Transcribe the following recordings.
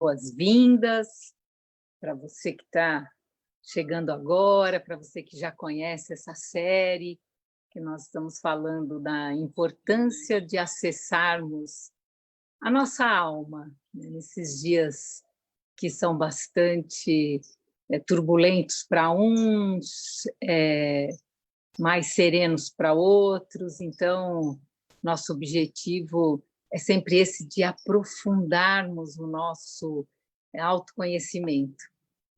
boas-vindas para você que está chegando agora, para você que já conhece essa série, que nós estamos falando da importância de acessarmos a nossa alma, né, nesses dias que são bastante turbulentos para uns, mais serenos para outros. Então, nosso objetivo é sempre esse de aprofundarmos o nosso autoconhecimento.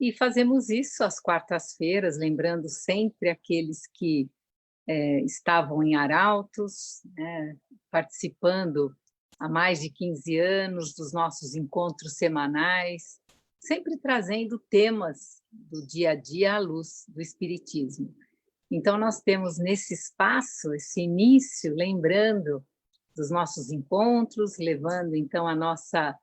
E fazemos isso às quartas-feiras, lembrando sempre aqueles que estavam em Arautos, né, participando há mais de 15 anos dos nossos encontros semanais, sempre trazendo temas do dia a dia à luz do Espiritismo. Então, nós temos nesse espaço, esse início, lembrando dos nossos encontros, levando, então, a nossa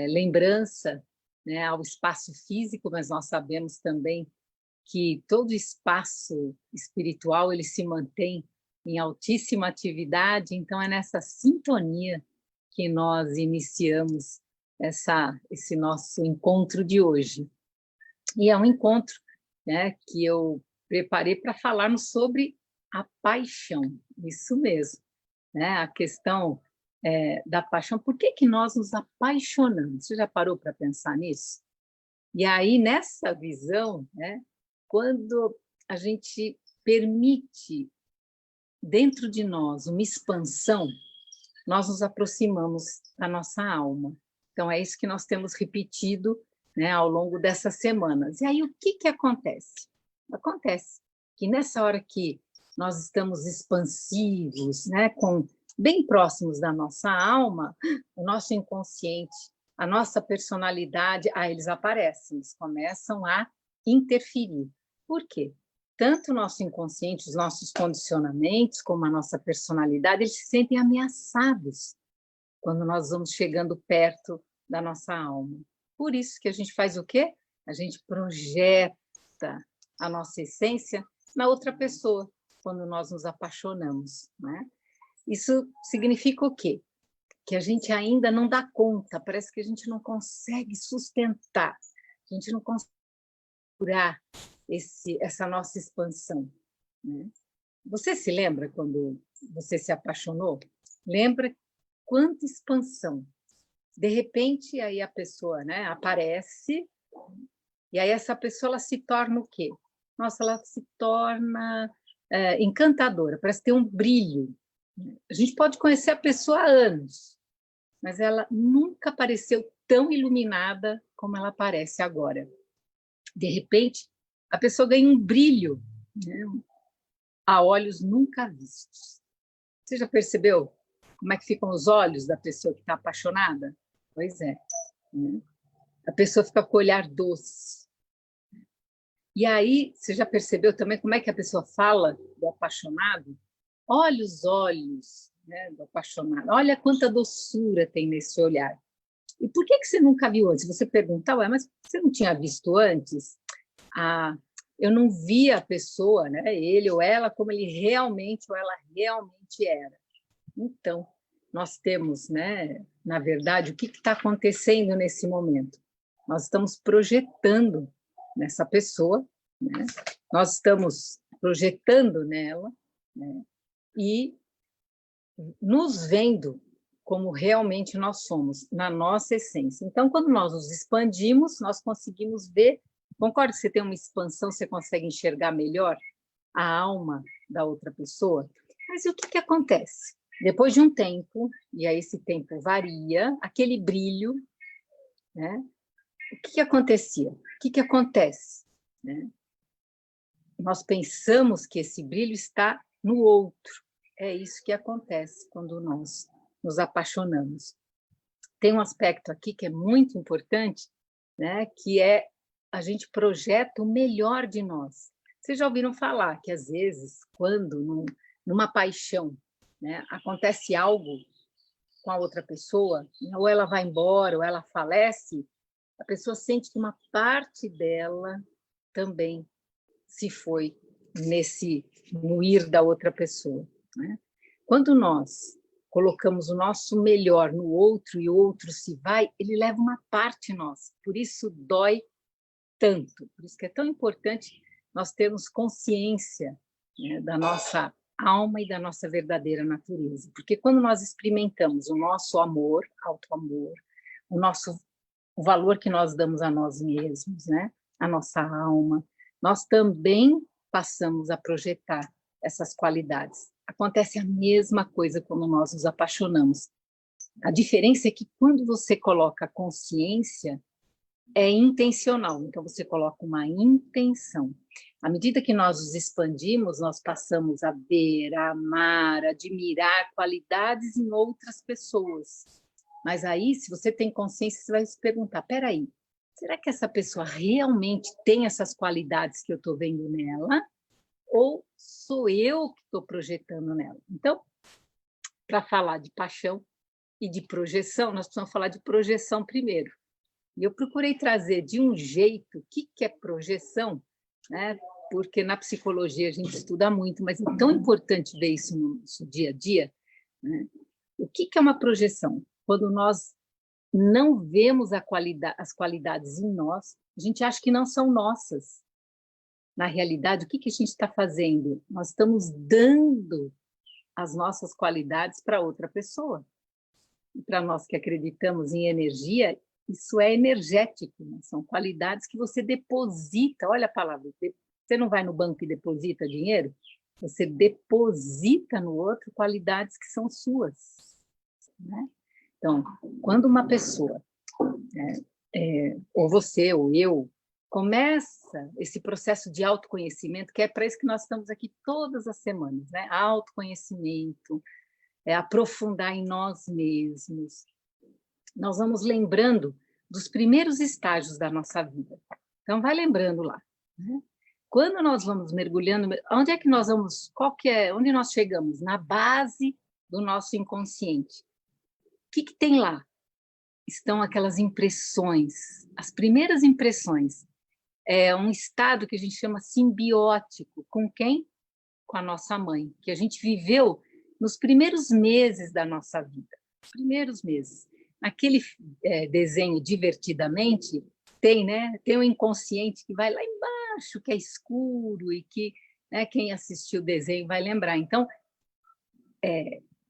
lembrança, né, ao espaço físico, mas nós sabemos também que todo espaço espiritual ele se mantém em altíssima atividade, então é nessa sintonia que nós iniciamos esse nosso encontro de hoje. E é um encontro, né, que eu preparei para falarmos sobre a paixão, isso mesmo, né, a questão da paixão. Por que nós nos apaixonamos? Você já parou para pensar nisso? E aí, nessa visão, né, quando a gente permite dentro de nós uma expansão, nós nos aproximamos da nossa alma. Então, é isso que nós temos repetido, né, ao longo dessas semanas. E aí, o que acontece? Acontece que nessa hora que nós estamos expansivos, né, bem próximos da nossa alma, o nosso inconsciente, a nossa personalidade, eles aparecem, eles começam a interferir. Por quê? Tanto o nosso inconsciente, os nossos condicionamentos, como a nossa personalidade, eles se sentem ameaçados quando nós vamos chegando perto da nossa alma. Por isso que a gente faz o quê? A gente projeta a nossa essência na outra pessoa, quando nós nos apaixonamos, né? Isso significa o quê? Que a gente ainda não dá conta, parece que a gente não consegue sustentar, a gente não consegue curar essa nossa expansão, né? Você se lembra quando você se apaixonou? Lembra quanta expansão? De repente, aí a pessoa, né, aparece, e aí essa pessoa ela se torna o quê? Nossa, ela se torna encantadora, parece ter um brilho. A gente pode conhecer a pessoa há anos, mas ela nunca apareceu tão iluminada como ela aparece agora. De repente, a pessoa ganha um brilho, né, a olhos nunca vistos. Você já percebeu como é que ficam os olhos da pessoa que está apaixonada? Pois é, né? A pessoa fica com o olhar doce. E aí, você já percebeu também como é que a pessoa fala do apaixonado? Olha os olhos, né, do apaixonado. Olha quanta doçura tem nesse olhar. E por que você nunca viu antes? Você pergunta, mas você não tinha visto antes? Eu não via a pessoa, né, ele ou ela, como ele realmente ou ela realmente era. Então, nós temos, né, na verdade, o que está acontecendo nesse momento? Nós estamos projetando nessa pessoa, né? Nós estamos projetando nela, né? E nos vendo como realmente nós somos, na nossa essência. Então, quando nós nos expandimos, nós conseguimos ver, concorda que você tem uma expansão, você consegue enxergar melhor a alma da outra pessoa? Mas e o que acontece? Depois de um tempo, e aí esse tempo varia, aquele brilho, né? O que acontecia? O que acontece? Né? Nós pensamos que esse brilho está no outro. É isso que acontece quando nós nos apaixonamos. Tem um aspecto aqui que é muito importante, né? Que é a gente projeta o melhor de nós. Vocês já ouviram falar que, às vezes, quando numa paixão, né, acontece algo com a outra pessoa, ou ela vai embora, ou ela falece, a pessoa sente que uma parte dela também se foi no ir da outra pessoa, né? Quando nós colocamos o nosso melhor no outro e o outro se vai, ele leva uma parte nossa. Por isso dói tanto. Por isso que é tão importante nós termos consciência, né, da nossa alma e da nossa verdadeira natureza. Porque quando nós experimentamos o nosso amor, auto-amor, o valor que nós damos a nós mesmos, né, a nossa alma, nós também passamos a projetar essas qualidades. Acontece a mesma coisa quando nós nos apaixonamos. A diferença é que quando você coloca consciência, é intencional, então você coloca uma intenção. À medida que nós nos expandimos, nós passamos a ver, a amar, a admirar qualidades em outras pessoas. Mas aí, se você tem consciência, você vai se perguntar, peraí, será que essa pessoa realmente tem essas qualidades que eu estou vendo nela? Ou sou eu que estou projetando nela? Então, para falar de paixão e de projeção, nós precisamos falar de projeção primeiro. E eu procurei trazer de um jeito o que é projeção, né? Porque na psicologia a gente estuda muito, mas é tão importante ver isso no nosso dia a dia, né? O que é uma projeção? Quando nós não vemos as qualidades em nós, a gente acha que não são nossas. Na realidade, o que a gente está fazendo? Nós estamos dando as nossas qualidades para outra pessoa. E para nós que acreditamos em energia, isso é energético, né? São qualidades que você deposita, olha a palavra, você não vai no banco e deposita dinheiro, você deposita no outro qualidades que são suas, né? Então, quando uma pessoa, ou você ou eu, começa esse processo de autoconhecimento, que é para isso que nós estamos aqui todas as semanas, né? Autoconhecimento, aprofundar em nós mesmos, nós vamos lembrando dos primeiros estágios da nossa vida. Então, vai lembrando lá, né? Quando nós vamos mergulhando, onde é que nós vamos, onde nós chegamos? Na base do nosso inconsciente. O que tem lá? Estão aquelas impressões, as primeiras impressões. É um estado que a gente chama simbiótico. Com quem? Com a nossa mãe, que a gente viveu nos primeiros meses da nossa vida. Primeiros meses. Aquele desenho Divertidamente, tem um inconsciente que vai lá embaixo, que é escuro, e que, né, quem assistiu o desenho vai lembrar. Então,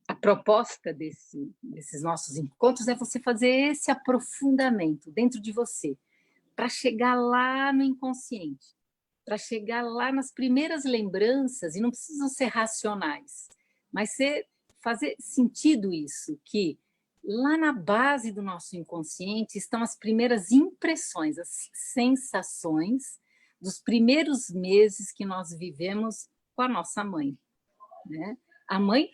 a proposta desses nossos encontros é você fazer esse aprofundamento dentro de você, para chegar lá no inconsciente, para chegar lá nas primeiras lembranças, e não precisam ser racionais, mas fazer sentido isso, que lá na base do nosso inconsciente estão as primeiras impressões, as sensações dos primeiros meses que nós vivemos com a nossa mãe, né? A mãe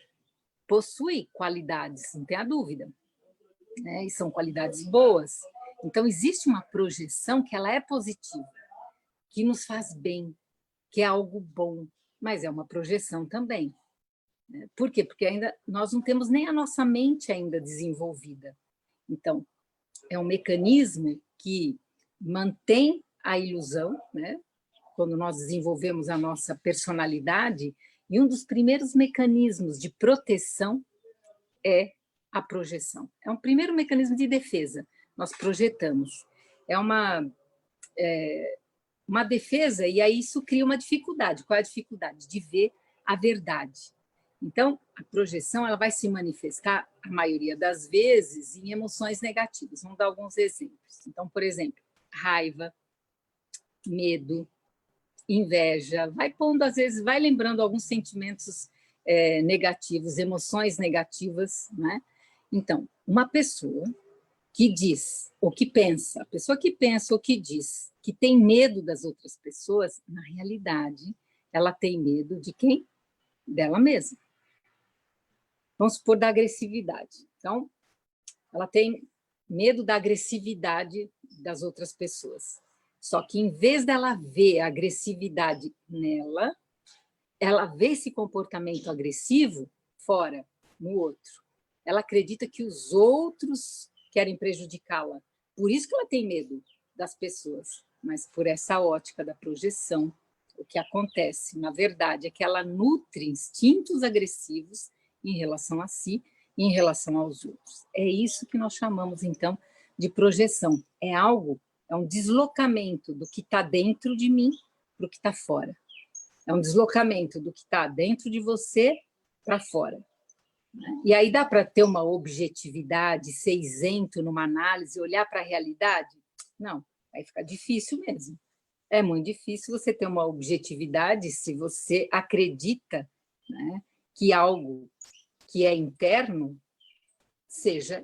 possui qualidades, não tem a dúvida, né? E são qualidades boas. Então, existe uma projeção que ela é positiva, que nos faz bem, que é algo bom, mas é uma projeção também. Por quê? Porque ainda nós não temos nem a nossa mente ainda desenvolvida. Então, é um mecanismo que mantém a ilusão, né? Quando nós desenvolvemos a nossa personalidade, e um dos primeiros mecanismos de proteção é a projeção. É um primeiro mecanismo de defesa, nós projetamos. É uma defesa, e aí isso cria uma dificuldade. Qual é a dificuldade? De ver a verdade. Então, a projeção ela vai se manifestar, a maioria das vezes, em emoções negativas. Vamos dar alguns exemplos. Então, por exemplo, raiva, medo, inveja. Vai pondo, às vezes, vai lembrando alguns sentimentos negativos, emoções negativas, né? Então, uma pessoa que diz, ou que pensa, a pessoa que pensa ou que diz que tem medo das outras pessoas, na realidade, ela tem medo de quem? Dela mesma. Vamos supor, da agressividade. Então, ela tem medo da agressividade das outras pessoas. Só que, em vez dela ver a agressividade nela, ela vê esse comportamento agressivo fora, no outro. Ela acredita que os outros querem prejudicá-la. Por isso que ela tem medo das pessoas. Mas por essa ótica da projeção, o que acontece, na verdade, é que ela nutre instintos agressivos em relação a si, em relação aos outros. É isso que nós chamamos, então, de projeção. É algo, é um deslocamento do que está dentro de mim para o que está fora. É um deslocamento do que está dentro de você para fora. E aí dá para ter uma objetividade, ser isento numa análise, olhar para a realidade? Não, aí fica difícil mesmo. É muito difícil você ter uma objetividade se você acredita, né, que algo que é interno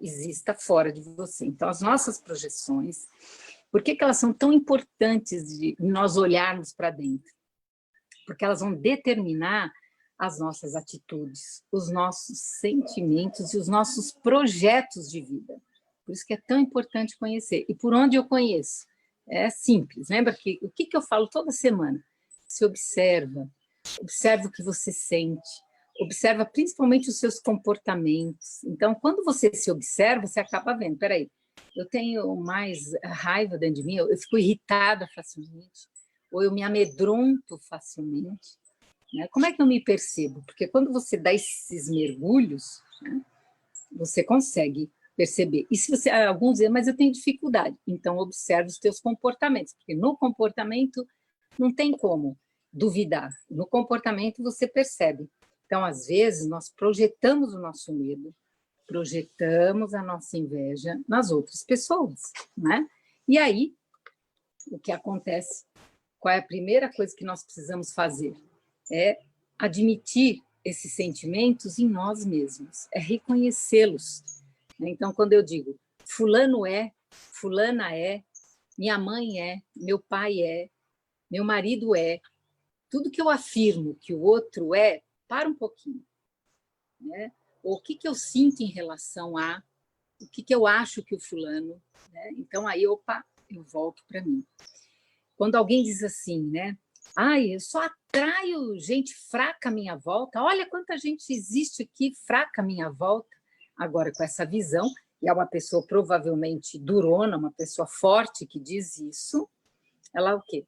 exista fora de você. Então, as nossas projeções, por que elas são tão importantes de nós olharmos para dentro? Porque elas vão determinar as nossas atitudes, os nossos sentimentos e os nossos projetos de vida. Por isso que é tão importante conhecer. E por onde eu conheço? É simples. Lembra que o que eu falo toda semana? Se observa, observa o que você sente, observa principalmente os seus comportamentos. Então, quando você se observa, você acaba vendo, peraí, eu tenho mais raiva dentro de mim, eu fico irritada facilmente, ou eu me amedronto facilmente. Né? Como é que eu me percebo? Porque quando você dá esses mergulhos, né, você consegue perceber. E se você, alguns dizem, mas eu tenho dificuldade, então observe os teus comportamentos, porque no comportamento não tem como duvidar. No comportamento você percebe. Então, às vezes, nós projetamos o nosso medo, projetamos a nossa inveja nas outras pessoas, né? E aí, o que acontece? Qual é a primeira coisa que nós precisamos fazer? É admitir esses sentimentos em nós mesmos, é reconhecê-los. Então, quando eu digo, fulano é, fulana é, minha mãe é, meu pai é, meu marido é, tudo que eu afirmo que o outro é, para um pouquinho. Né? O que eu sinto em relação a, o que eu acho que o fulano, né? Então aí, opa, eu volto para mim. Quando alguém diz assim, né? Ai, eu só atraio gente fraca à minha volta, olha quanta gente existe aqui fraca à minha volta. Agora, com essa visão, e é uma pessoa provavelmente durona, uma pessoa forte que diz isso, ela o quê?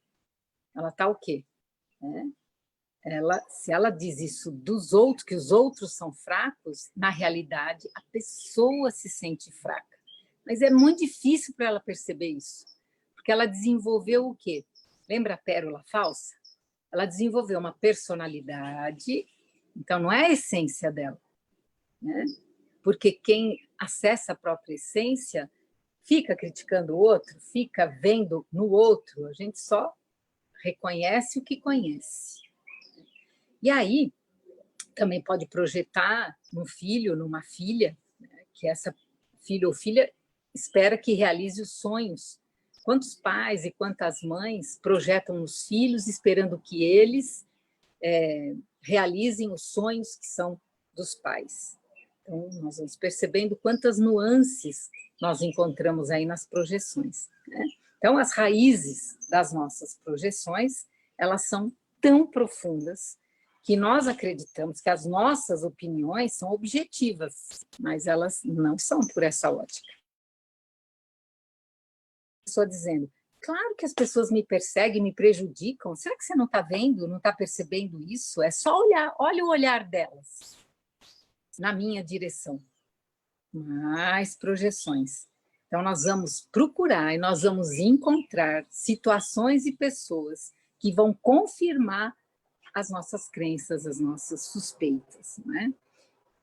Ela está o quê? Se ela diz isso dos outros, que os outros são fracos, na realidade, a pessoa se sente fraca. Mas é muito difícil para ela perceber isso, porque ela desenvolveu o quê? Lembra a pérola falsa? Ela desenvolveu uma personalidade, então não é a essência dela, né? Porque quem acessa a própria essência fica criticando o outro, fica vendo no outro, a gente só reconhece o que conhece. E aí, também pode projetar num filho, numa filha, né, que essa filho ou filha espera que realize os sonhos. Quantos pais e quantas mães projetam nos filhos esperando que eles realizem os sonhos que são dos pais? Então, nós vamos percebendo quantas nuances nós encontramos aí nas projeções. Né? Então, as raízes das nossas projeções, elas são tão profundas que nós acreditamos que as nossas opiniões são objetivas, mas elas não são por essa ótica. Estou dizendo, claro que as pessoas me perseguem, me prejudicam, será que você não está vendo, não está percebendo isso? É só olhar, olha o olhar delas na minha direção. Mais projeções. Então, nós vamos procurar e nós vamos encontrar situações e pessoas que vão confirmar as nossas crenças, as nossas suspeitas, né?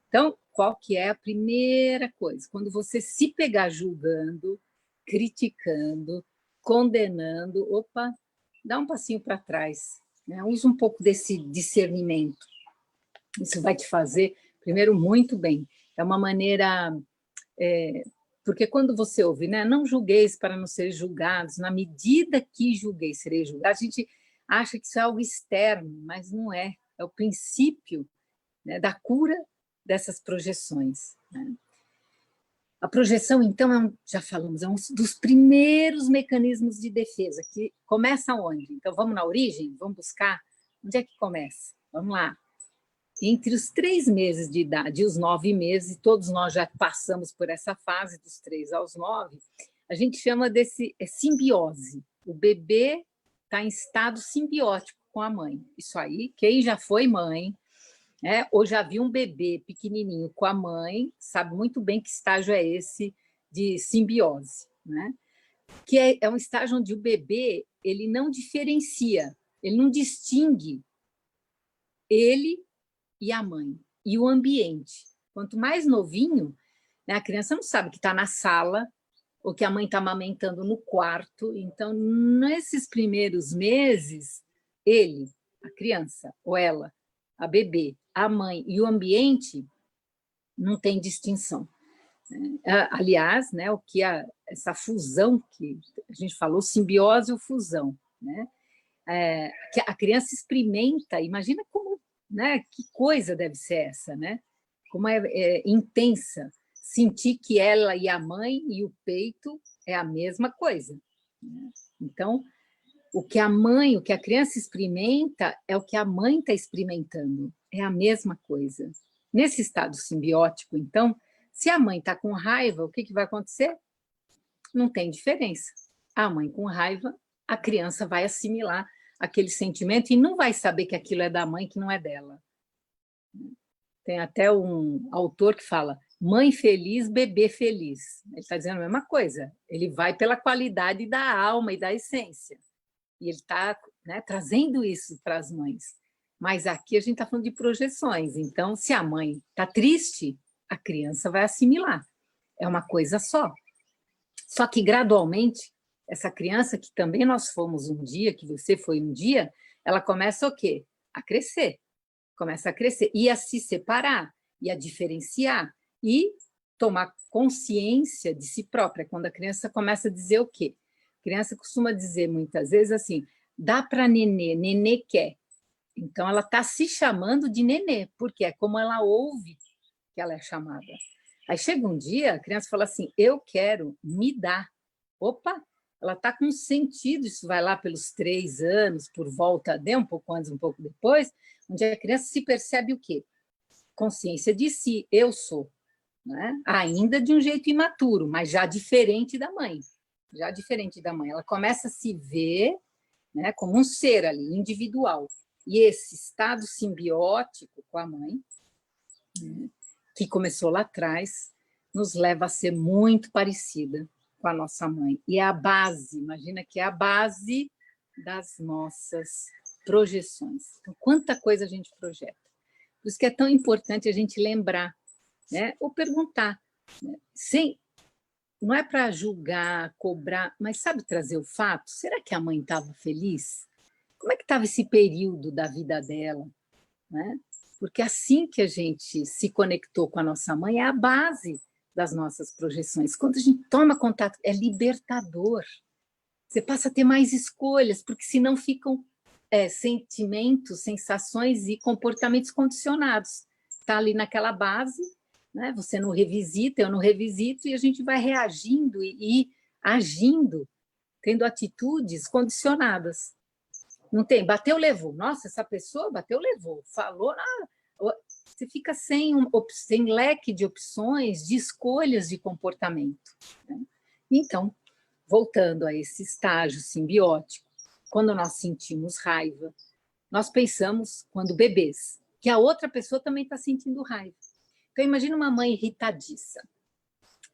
Então, qual que é a primeira coisa? Quando você se pegar julgando, criticando, condenando, opa, dá um passinho para trás, né? Usa um pouco desse discernimento. Isso vai te fazer, primeiro, muito bem. É uma maneira... porque quando você ouve, né? Não julgueis para não ser julgados, na medida que julguei, serei julgado, a gente acha que isso é algo externo, mas não é. É o princípio, né, da cura dessas projeções. Né? A projeção, então, já falamos, é um dos primeiros mecanismos de defesa, que começa onde? Então, vamos na origem? Vamos buscar? Onde é que começa? Vamos lá. Entre os 3 meses de idade e os 9 meses, todos nós já passamos por essa fase, dos 3 aos 9, a gente chama desse simbiose. O bebê está em estado simbiótico com a mãe. Isso aí, quem já foi mãe, né? Ou já viu um bebê pequenininho com a mãe, sabe muito bem que estágio é esse de simbiose, né? Que é um estágio onde o bebê ele não diferencia, ele não distingue ele e a mãe, e o ambiente. Quanto mais novinho, né, a criança não sabe que está na sala, ou que a mãe está amamentando no quarto. Então, nesses primeiros meses, ele, a criança, ou ela, a bebê, a mãe e o ambiente não tem distinção. Aliás, né, o que essa fusão que a gente falou, simbiose ou fusão, né? Que a criança experimenta, imagina como, né, que coisa deve ser essa, né? Como é intensa sentir que ela e a mãe e o peito é a mesma coisa, né? Então, o que a criança experimenta é o que a mãe está experimentando, é a mesma coisa. Nesse estado simbiótico, então, se a mãe está com raiva, o que vai acontecer? Não tem diferença. A mãe com raiva, a criança vai assimilar aquele sentimento e não vai saber que aquilo é da mãe, que não é dela. Tem até um autor que fala: mãe feliz, bebê feliz. Ele está dizendo a mesma coisa. Ele vai pela qualidade da alma e da essência. E ele está, né, trazendo isso para as mães. Mas aqui a gente está falando de projeções. Então, se a mãe está triste, a criança vai assimilar. É uma coisa só. Só que, gradualmente, essa criança, que também nós fomos um dia, que você foi um dia, ela começa o quê? A crescer. Começa a crescer e a se separar, e a diferenciar, e tomar consciência de si própria. Quando a criança começa a dizer o quê? A criança costuma dizer muitas vezes assim: dá para nenê, nenê quer. Então, ela está se chamando de nenê, porque é como ela ouve que ela é chamada. Aí chega um dia, a criança fala assim: eu quero, me dá. Opa, ela está com sentido, isso vai lá pelos 3 anos, por volta de um pouco antes, um pouco depois, onde a criança se percebe o quê? Consciência de si, eu sou. Né? Ainda de um jeito imaturo, mas já diferente da mãe. Já diferente da mãe. Ela começa a se ver, né, como um ser ali, individual. E esse estado simbiótico com a mãe, né, que começou lá atrás, nos leva a ser muito parecida com a nossa mãe. E é a base, imagina que é a base das nossas projeções. Então, quanta coisa a gente projeta. Por isso que é tão importante a gente lembrar, né, ou perguntar, né, sem, não é para julgar, cobrar, mas sabe trazer o fato? Será que a mãe estava feliz? Como é que estava esse período da vida dela? Né? Porque assim que a gente se conectou com a nossa mãe, é a base das nossas projeções. Quando a gente toma contato, é libertador. Você passa a ter mais escolhas, porque senão ficam sentimentos, sensações e comportamentos condicionados. Está ali naquela base, né? Você não revisita, eu não revisito, e a gente vai reagindo e agindo, tendo atitudes condicionadas. Não tem, bateu, levou. Nossa, essa pessoa bateu, levou. Falou, você fica sem leque de opções, de escolhas de comportamento. Né? Então, voltando a esse estágio simbiótico, quando nós sentimos raiva, nós pensamos, quando bebês, que a outra pessoa também está sentindo raiva. Então, imagina uma mãe irritadiça.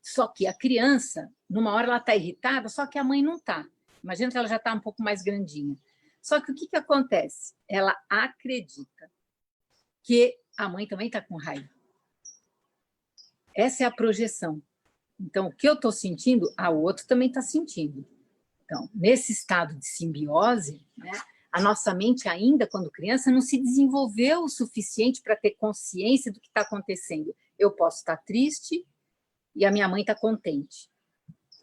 Só que a criança, numa hora ela está irritada, só que a mãe não está. Imagina que ela já está um pouco mais grandinha. Só que o que acontece? Ela acredita que a mãe também está com raiva. Essa é a projeção. Então, o que eu estou sentindo, a outra também está sentindo. Então, nesse estado de simbiose, né, a nossa mente ainda, quando criança, não se desenvolveu o suficiente para ter consciência do que está acontecendo. Eu posso estar triste e a minha mãe está contente.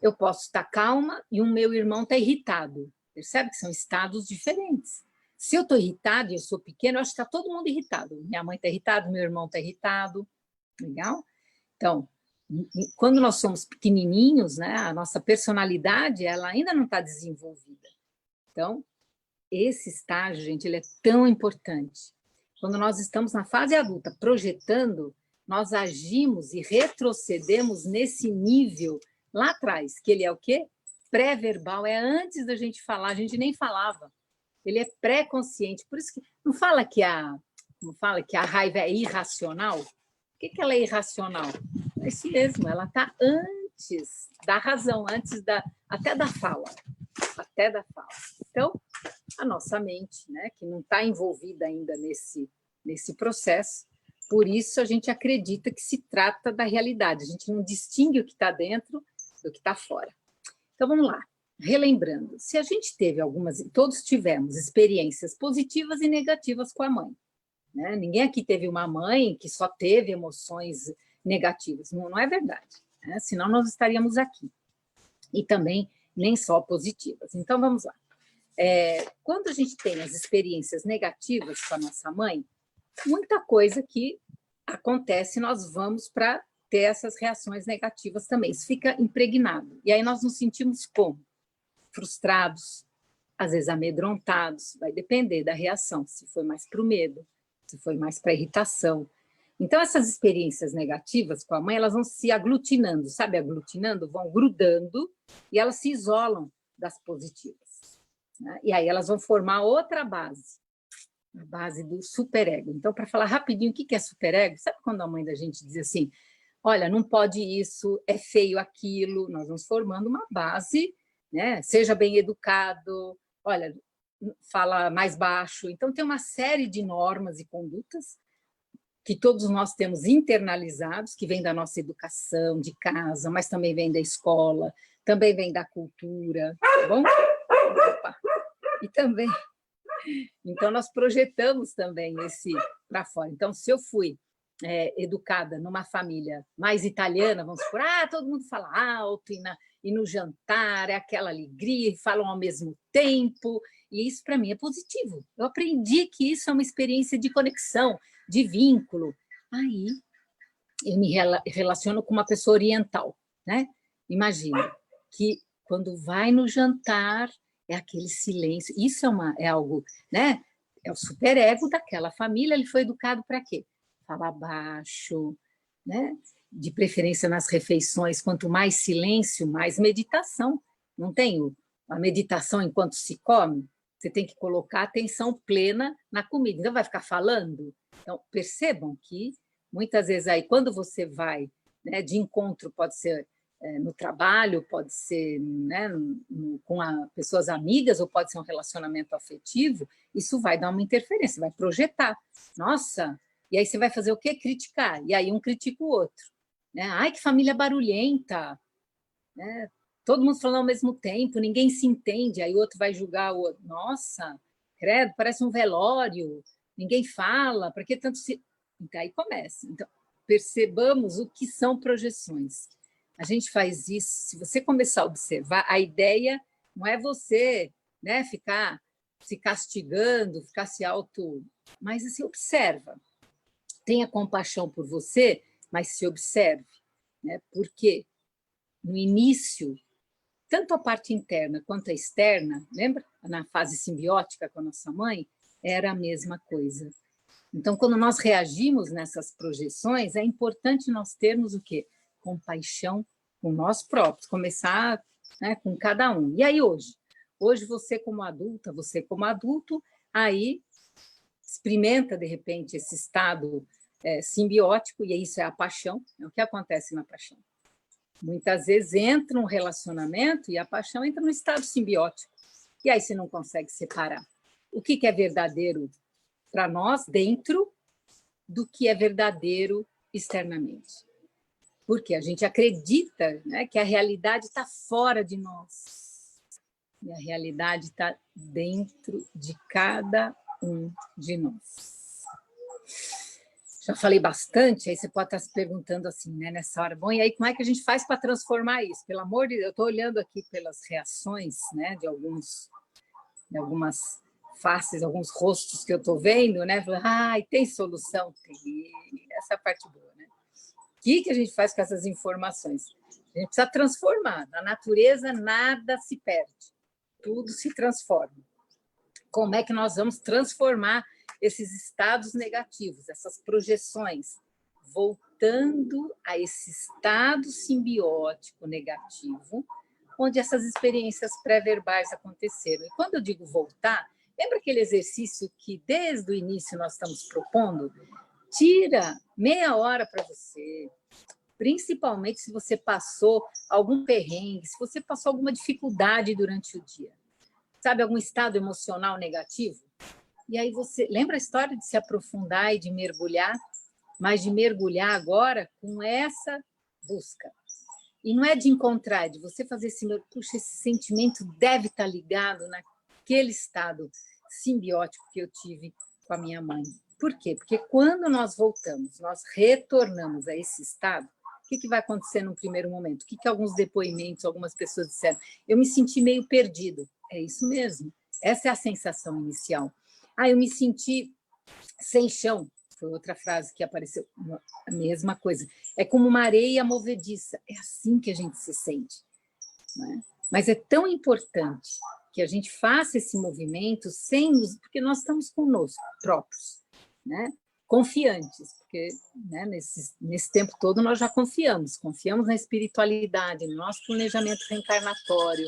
Eu posso estar calma e o meu irmão está irritado. Percebe que são estados diferentes. Se eu estou irritado e eu sou pequeno, eu acho que está todo mundo irritado. Minha mãe está irritada, meu irmão está irritado. Legal? Então, quando nós somos pequenininhos, né, a nossa personalidade ela ainda não está desenvolvida. Então, esse estágio, gente, ele é tão importante. Quando nós estamos na fase adulta projetando, nós agimos e retrocedemos nesse nível lá atrás, que ele é o quê? Pré-verbal, é antes da gente falar, a gente nem falava. Ele é pré-consciente, por isso que não fala que como fala, que a raiva é irracional. Por que ela é irracional? É isso mesmo, ela está antes da razão, antes até da fala. Até da fala. Então, a nossa mente, né, que não está envolvida ainda nesse processo, por isso a gente acredita que se trata da realidade, a gente não distingue o que está dentro do que está fora. Então, vamos lá. Relembrando, se a gente teve todos tivemos experiências positivas e negativas com a mãe, né? Ninguém aqui teve uma mãe que só teve emoções negativas, não é verdade, né? Senão nós estaríamos aqui. E também nem só positivas. Então, vamos lá. Quando a gente tem as experiências negativas com a nossa mãe, muita coisa que acontece, nós vamos para ter essas reações negativas também. Isso fica impregnado. E aí nós nos sentimos como? Frustrados, às vezes amedrontados, vai depender da reação, se foi mais para o medo, se foi mais para a irritação. Então, essas experiências negativas com a mãe, elas vão se aglutinando, sabe? Aglutinando, vão grudando e elas se isolam das positivas, né? E aí elas vão formar outra base, a base do superego. Então, para falar rapidinho o que é superego, sabe quando a mãe da gente diz assim, olha, não pode isso, é feio aquilo, nós vamos formando uma base, né? Seja bem educado, olha, fala mais baixo. Então, tem uma série de normas e condutas que todos nós temos internalizados, que vem da nossa educação, de casa, mas também vem da escola, também vem da cultura, tá bom? Opa. E também, então nós projetamos também esse para fora. Então, se eu fui educada numa família mais italiana, vamos supor, todo mundo fala alto, e no jantar é aquela alegria, e falam ao mesmo tempo, e isso para mim é positivo. Eu aprendi que isso é uma experiência de conexão, de vínculo. Aí eu me relaciono com uma pessoa oriental, né? Imagina que quando vai no jantar é aquele silêncio. Isso é algo, né? É o superego daquela família. Ele foi educado para quê? Falar baixo, né? De preferência nas refeições. Quanto mais silêncio, mais meditação. Não tem a meditação enquanto se come? Você tem que colocar atenção plena na comida. Então, vai ficar falando? Então, percebam que, muitas vezes, aí, quando você vai, né, de encontro, pode ser no trabalho, pode ser, né, com pessoas amigas, ou pode ser um relacionamento afetivo, isso vai dar uma interferência, vai projetar. Nossa, e aí você vai fazer o quê? Criticar. E aí um critica o outro, né? Ai, que família barulhenta, né? Todo mundo falando ao mesmo tempo, ninguém se entende, aí o outro vai julgar o outro. Nossa, credo, parece um velório, ninguém fala, para que tanto se... Então, aí começa. Então, percebamos o que são projeções. A gente faz isso, se você começar a observar, a ideia não é você, né, ficar se castigando, ficar se auto... Mas assim, observa. Tenha compaixão por você, mas se observe, né? Porque no início, tanto a parte interna quanto a externa, lembra? Na fase simbiótica com a nossa mãe, era a mesma coisa. Então, quando nós reagimos nessas projeções, é importante nós termos o quê? Compaixão com nós próprios, começar, né, com cada um. E aí hoje? Hoje você como adulta, você como adulto, aí experimenta, de repente, esse estado simbiótico, e isso é a paixão. O que acontece na paixão? Muitas vezes entra um relacionamento e a paixão entra no estado simbiótico. E aí você não consegue separar o que é verdadeiro para nós dentro do que é verdadeiro externamente. Porque a gente acredita, né, que a realidade está fora de nós. E a realidade está dentro de cada um de nós. Já falei bastante, aí você pode estar se perguntando assim, né, nessa hora, bom, e aí como é que a gente faz para transformar isso? Pelo amor de Deus, eu estou olhando aqui pelas reações, né, de algumas faces, alguns rostos que eu estou vendo, né, falando, tem solução? Tem, essa é a parte boa, né? O que a gente faz com essas informações? A gente precisa transformar, na natureza nada se perde, tudo se transforma. Como é que nós vamos transformar esses estados negativos, essas projeções, voltando a esse estado simbiótico negativo, onde essas experiências pré-verbais aconteceram. E quando eu digo voltar, Lembra aquele exercício que desde o início nós estamos propondo? Tira meia hora para você, principalmente se você passou algum perrengue, se você passou alguma dificuldade durante o dia, sabe, algum estado emocional negativo? E aí você lembra a história de se aprofundar e de mergulhar, mas de mergulhar agora com essa busca. E não é de encontrar, é de você fazer esse, puxa, esse sentimento deve estar ligado naquele estado simbiótico que eu tive com a minha mãe. Por quê? Porque quando nós voltamos, nós retornamos a esse estado, o que vai acontecer no primeiro momento? O que alguns depoimentos, algumas pessoas disseram? Eu me senti meio perdido. É isso mesmo. Essa é a sensação inicial. Eu me senti sem chão. Foi outra frase que apareceu. A mesma coisa. É como uma areia movediça. É assim que a gente se sente. Né? Mas é tão importante que a gente faça esse movimento sem nos, porque nós estamos conosco próprios, né? Confiantes, porque né, nesse tempo todo nós já confiamos na espiritualidade, no nosso planejamento reencarnatório,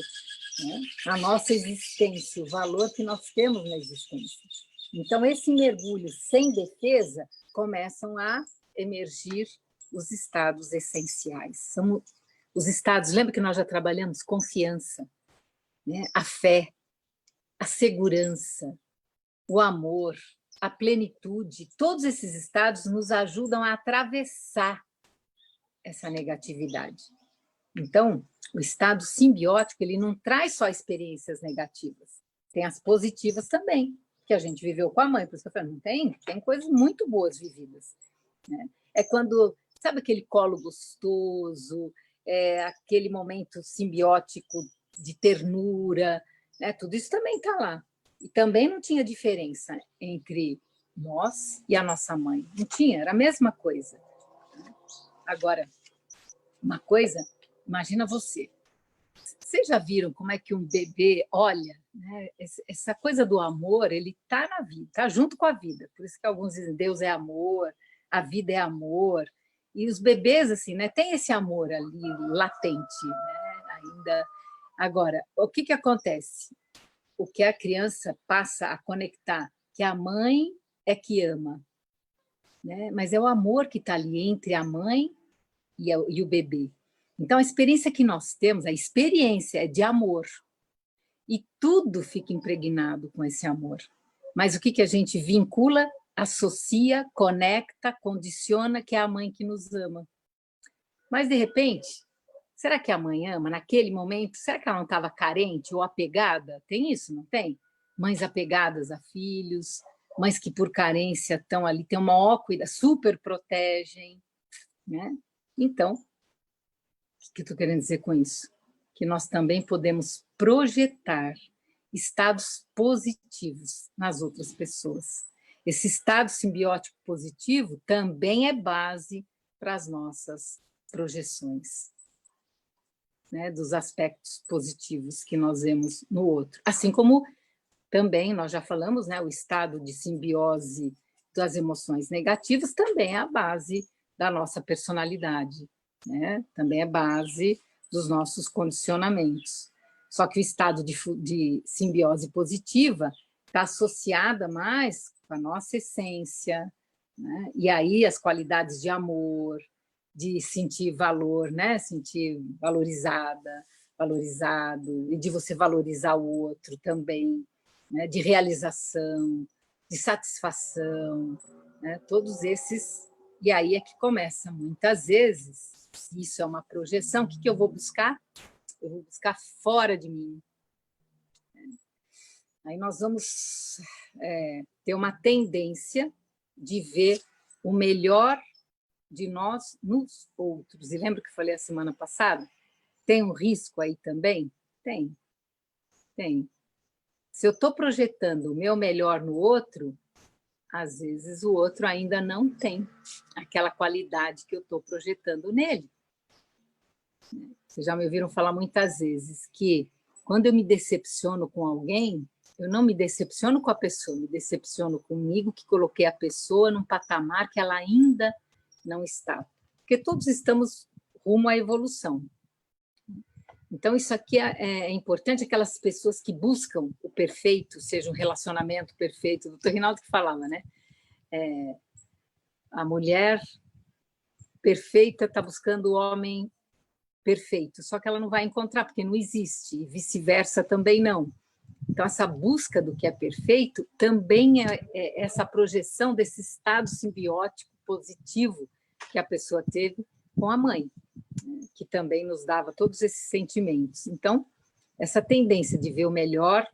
né, na nossa existência, o valor que nós temos na existência. Então, esse mergulho sem defesa começam a emergir os estados essenciais. São os estados, lembra que nós já trabalhamos? Confiança, né? A fé, a segurança, o amor, a plenitude, todos esses estados nos ajudam a atravessar essa negatividade. Então, o estado simbiótico, ele não traz só experiências negativas, tem as positivas também, que a gente viveu com a mãe, por isso que eu falei, não tem? Tem coisas muito boas vividas. Né? É quando, sabe aquele colo gostoso, aquele momento simbiótico de ternura, né? Tudo isso também está lá. E também não tinha diferença entre nós e a nossa mãe. Não tinha, era a mesma coisa. Agora, uma coisa, imagina você. Vocês já viram como é que um bebê olha? Né? Essa coisa do amor, ele está na vida, está junto com a vida. Por isso que alguns dizem Deus é amor, a vida é amor. E os bebês, assim, né, tem esse amor ali latente, né, ainda. Agora, o que acontece? O que a criança passa a conectar, que a mãe é que ama, né? Mas é o amor que está ali entre a mãe e o bebê. Então, a experiência que nós temos, a experiência é de amor. E tudo fica impregnado com esse amor. Mas o que a gente vincula, associa, conecta, condiciona, que é a mãe que nos ama. Mas, de repente, será que a mãe ama naquele momento? Será que ela não estava carente ou apegada? Tem isso, não tem? Mães apegadas a filhos, mães que por carência estão ali, têm uma maior cuidado, super protegem. Né? Então, o que eu estou querendo dizer com isso? Que nós também podemos projetar estados positivos nas outras pessoas. Esse estado simbiótico positivo também é base para as nossas projeções, né, dos aspectos positivos que nós vemos no outro. Assim como também, nós já falamos, né, o estado de simbiose das emoções negativas também é a base da nossa personalidade, né? Também é base dos nossos condicionamentos. Só que o estado de simbiose positiva está associada mais com a nossa essência, né? E aí as qualidades de amor, de sentir valor, né? Sentir valorizada, valorizado, e de você valorizar o outro também, né? De realização, de satisfação, né? Todos esses. E aí é que começa, muitas vezes, isso é uma projeção, o que eu vou buscar? Eu vou buscar fora de mim. Aí nós vamos ter uma tendência de ver o melhor de nós nos outros. E lembra que eu falei a semana passada? Tem um risco aí também? Tem. Se eu estou projetando o meu melhor no outro, às vezes o outro ainda não tem aquela qualidade que eu estou projetando nele. Vocês já me ouviram falar muitas vezes que quando eu me decepciono com alguém, eu não me decepciono com a pessoa, me decepciono comigo, que coloquei a pessoa num patamar que ela ainda não está. Porque todos estamos rumo à evolução. Então, isso aqui é importante, aquelas pessoas que buscam o perfeito, seja um relacionamento perfeito, o doutor Rinaldo que falava, né? A mulher perfeita está buscando o homem perfeito, só que ela não vai encontrar, porque não existe, e vice-versa também não. Então, essa busca do que é perfeito também é essa projeção desse estado simbiótico positivo que a pessoa teve com a mãe, que também nos dava todos esses sentimentos. Então, essa tendência de ver o melhor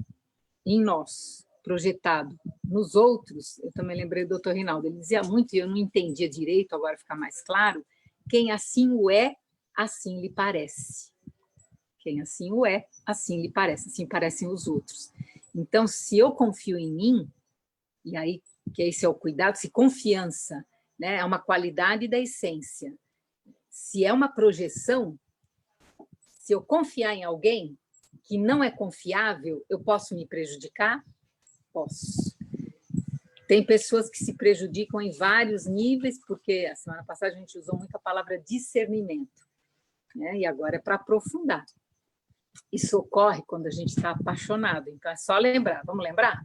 em nós, projetado nos outros, eu também lembrei do doutor Rinaldo, ele dizia muito, e eu não entendia direito, agora fica mais claro, quem assim o é, assim lhe parece. Quem assim o é, assim lhe parece, assim parecem os outros. Então, se eu confio em mim, e aí, que esse é o cuidado, se confiança, né, é uma qualidade da essência, se é uma projeção, se eu confiar em alguém que não é confiável, eu posso me prejudicar? Posso. Tem pessoas que se prejudicam em vários níveis, porque a semana passada a gente usou muito a palavra discernimento, né? E agora é para aprofundar. Isso ocorre quando a gente está apaixonado. Então, é só lembrar. Vamos lembrar?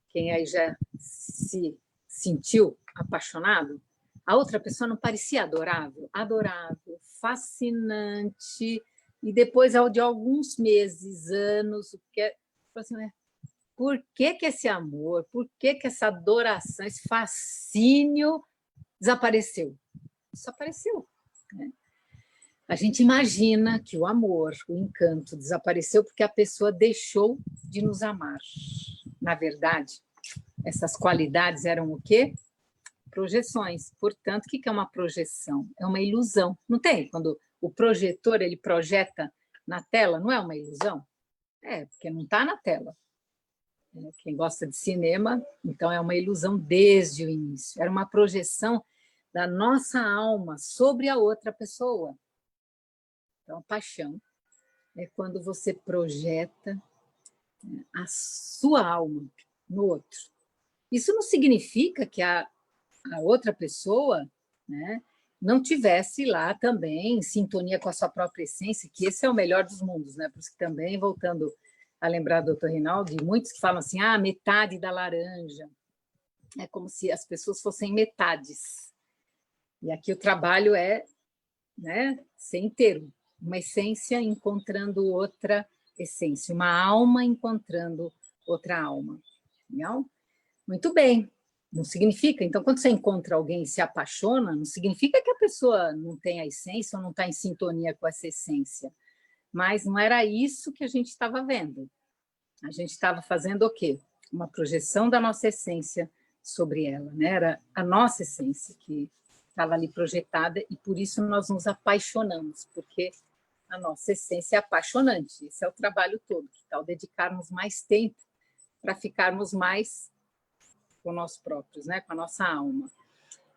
Quem aí já se sentiu apaixonado? A outra pessoa não parecia adorável? Adorável, fascinante. E depois, de alguns meses, anos, assim, por que esse amor, por que essa adoração, esse fascínio desapareceu? Desapareceu, né? A gente imagina que o amor, o encanto desapareceu porque a pessoa deixou de nos amar. Na verdade, essas qualidades eram o quê? Projeções. Portanto, o que é uma projeção? É uma ilusão. Não tem? Quando o projetor ele projeta na tela, não é uma ilusão? É, porque não está na tela. Quem gosta de cinema, então é uma ilusão desde o início. Era uma projeção da nossa alma sobre a outra pessoa. Então, a paixão é quando você projeta a sua alma no outro. Isso não significa que a outra pessoa, né, não tivesse lá também em sintonia com a sua própria essência, que esse é o melhor dos mundos, né? Por isso que também, voltando a lembrar do doutor Rinaldo, e muitos que falam assim, metade da laranja. É como se as pessoas fossem metades. E aqui o trabalho é, né, ser inteiro, uma essência encontrando outra essência, uma alma encontrando outra alma. Legal? Muito bem. Não significa, então, quando você encontra alguém e se apaixona, não significa que a pessoa não tem a essência ou não está em sintonia com essa essência. Mas não era isso que a gente estava vendo. A gente estava fazendo o quê? Uma projeção da nossa essência sobre ela, né? Era a nossa essência que estava ali projetada e por isso nós nos apaixonamos, porque a nossa essência é apaixonante. Esse é o trabalho todo, que tal dedicarmos mais tempo para ficarmos mais com nós próprios, né? Com a nossa alma.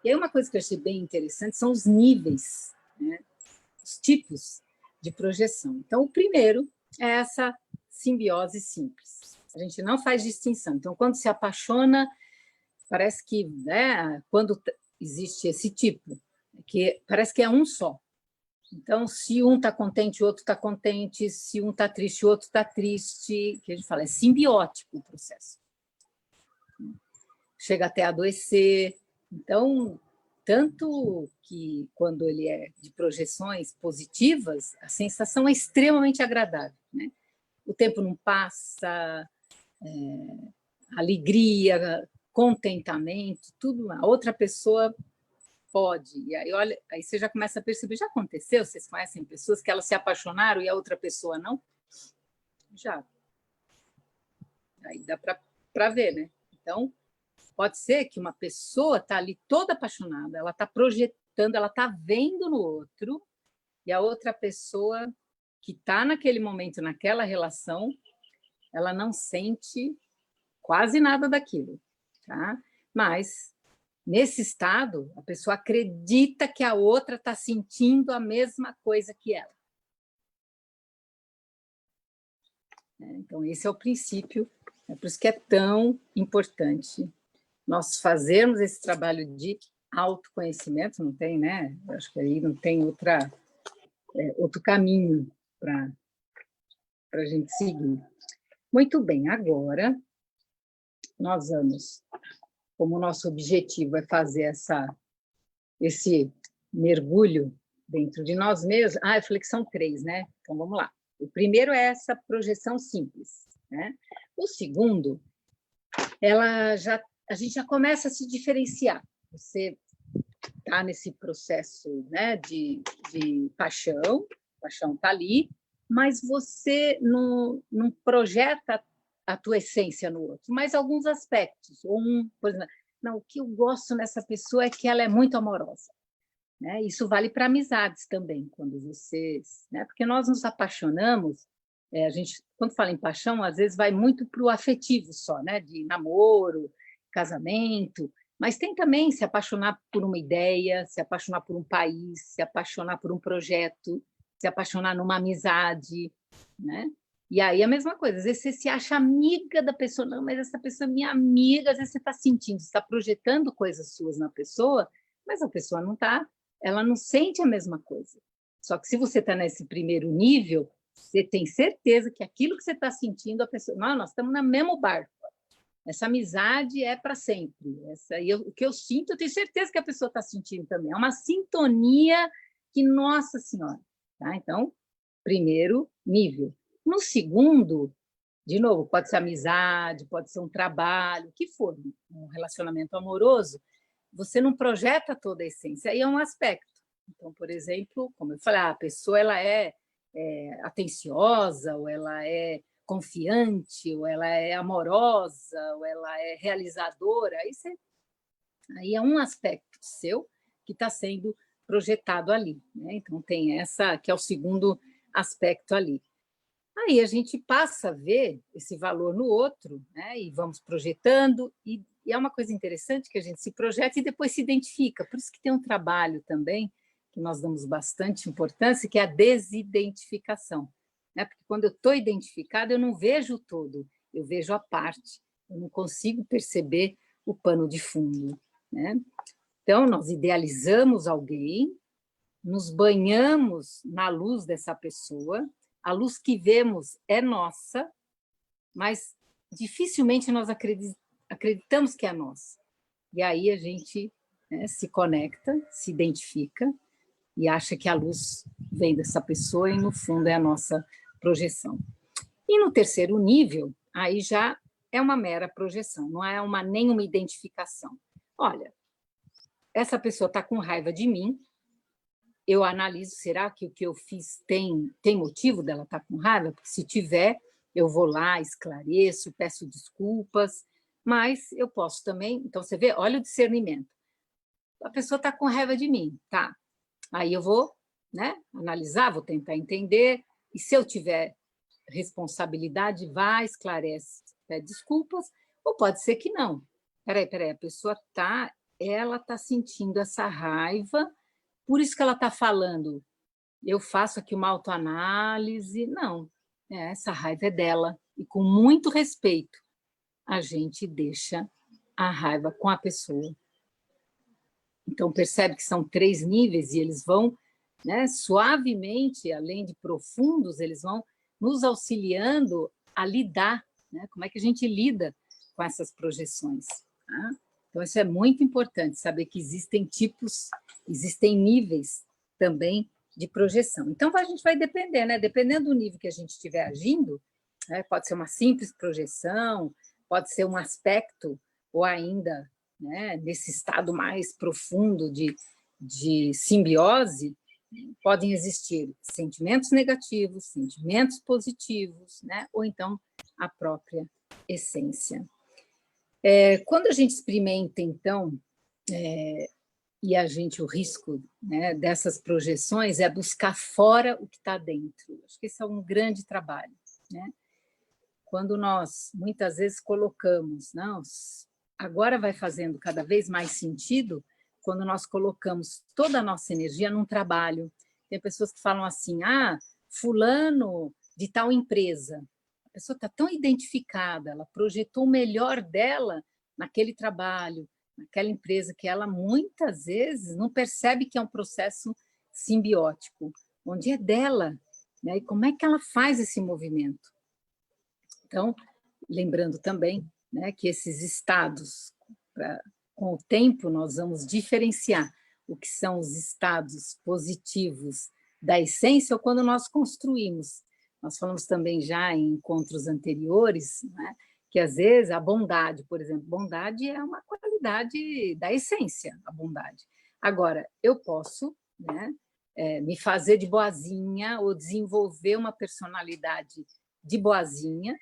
E aí uma coisa que eu achei bem interessante são os níveis, né? Os tipos de projeção. Então, o primeiro é essa simbiose simples. A gente não faz distinção. Então, quando se apaixona, parece que, né, quando existe esse tipo, que parece que é um só. Então, se um está contente, o outro está contente, se um está triste, o outro está triste, que a gente fala, é simbiótico o processo. Chega até a adoecer. Então, tanto que quando ele é de projeções positivas, a sensação é extremamente agradável, né? O tempo não passa, alegria, contentamento, tudo. A outra pessoa pode. E aí, olha, aí você já começa a perceber, já aconteceu? Vocês conhecem pessoas que elas se apaixonaram e a outra pessoa não? Já. Aí dá para ver, né? Então, pode ser que uma pessoa está ali toda apaixonada, ela está projetando, ela está vendo no outro, e a outra pessoa que está naquele momento, naquela relação, ela não sente quase nada daquilo, tá? Mas, nesse estado, a pessoa acredita que a outra está sentindo a mesma coisa que ela. Então, esse é o princípio, é por isso que é tão importante nós fazermos esse trabalho de autoconhecimento, não tem, né? Eu acho que aí não tem outro caminho para para a gente seguir. Muito bem, agora nós vamos, como o nosso objetivo é fazer esse mergulho dentro de nós mesmos. Eu falei que são 3, né? Então, vamos lá. O primeiro é essa projeção simples, né? O segundo, a gente já começa a se diferenciar. Você está nesse processo, né, de paixão, a paixão está ali, mas você não projeta a tua essência no outro, mas alguns aspectos. Por exemplo, não, o que eu gosto nessa pessoa é que ela é muito amorosa. Né? Isso vale para amizades também, quando vocês... Né? Porque nós nos apaixonamos, a gente, quando fala em paixão, às vezes vai muito para o afetivo só, né? De namoro, casamento, mas tem também se apaixonar por uma ideia, se apaixonar por um país, se apaixonar por um projeto, se apaixonar numa amizade, né? E aí a mesma coisa, às vezes você se acha amiga da pessoa, não, mas essa pessoa é minha amiga, às vezes você está sentindo, você está projetando coisas suas na pessoa, mas a pessoa não está, ela não sente a mesma coisa. Só que se você está nesse primeiro nível, você tem certeza que aquilo que você está sentindo, a pessoa... nós estamos no mesmo barco. Essa amizade é para sempre. O que eu sinto, eu tenho certeza que a pessoa está sentindo também. É uma sintonia que, nossa senhora. Tá? Então, primeiro nível. No segundo, de novo, pode ser amizade, pode ser um trabalho, o que for, um relacionamento amoroso, você não projeta toda a essência. Aí é um aspecto. Então, por exemplo, como eu falei, a pessoa ela é atenciosa, ou ela é confiante, ou ela é amorosa, ou ela é realizadora. Aí é um aspecto seu que está sendo projetado ali. Né? Então, tem essa que é o segundo aspecto ali. Aí a gente passa a ver esse valor no outro, né? E vamos projetando, e é uma coisa interessante que a gente se projeta e depois se identifica. Por isso que tem um trabalho também que nós damos bastante importância, que é a desidentificação. Né? Porque quando eu estou identificada, eu não vejo o todo, eu vejo a parte, eu não consigo perceber o pano de fundo. Né? Então, nós idealizamos alguém, nos banhamos na luz dessa pessoa, a luz que vemos é nossa, mas dificilmente nós acreditamos que é nossa. E aí a gente, né, se conecta, se identifica e acha que a luz vem dessa pessoa e, no fundo, é a nossa projeção. E no terceiro nível, aí já é uma mera projeção, não é nenhuma identificação. Olha, essa pessoa está com raiva de mim, eu analiso, será que o que eu fiz tem motivo dela estar com raiva? Porque se tiver, eu vou lá, esclareço, peço desculpas, mas eu posso também... Então, você vê, olha o discernimento. A pessoa está com raiva de mim, tá? Aí eu vou, né, analisar, vou tentar entender, e se eu tiver responsabilidade, vai, esclarece, pede desculpas, ou pode ser que não. Peraí, a pessoa ela está sentindo essa raiva, por isso que ela está falando, eu faço aqui uma autoanálise. Não, essa raiva é dela, e com muito respeito, a gente deixa a raiva com a pessoa. Então, percebe que são 3 níveis, e eles vão, né, suavemente, além de profundos, eles vão nos auxiliando a lidar, né? Como é que a gente lida com essas projeções. Tá? Então, isso é muito importante, saber que existem tipos, existem níveis também de projeção. Então, a gente vai depender, né? Dependendo do nível que a gente estiver agindo, né? Pode ser uma simples projeção, pode ser um aspecto, ou ainda, né, nesse estado mais profundo de simbiose, podem existir sentimentos negativos, sentimentos positivos, né? Ou então a própria essência. Quando a gente experimenta, então, e o risco, né, dessas projeções é buscar fora o que está dentro. Acho que esse é um grande trabalho. Né? Quando nós, muitas vezes, colocamos, não, agora vai fazendo cada vez mais sentido quando nós colocamos toda a nossa energia num trabalho. Tem pessoas que falam assim, fulano de tal empresa. A pessoa está tão identificada, ela projetou o melhor dela naquele trabalho, naquela empresa, que ela muitas vezes não percebe que é um processo simbiótico, onde é dela, né? E como é que ela faz esse movimento? Então, lembrando também, né, que esses estados, com o tempo, nós vamos diferenciar o que são os estados positivos da essência ou quando nós construímos. Nós falamos também já em encontros anteriores, né, que às vezes a bondade, por exemplo, bondade é uma qualidade da essência, a bondade. Agora, eu posso, né, me fazer de boazinha ou desenvolver uma personalidade de boazinha,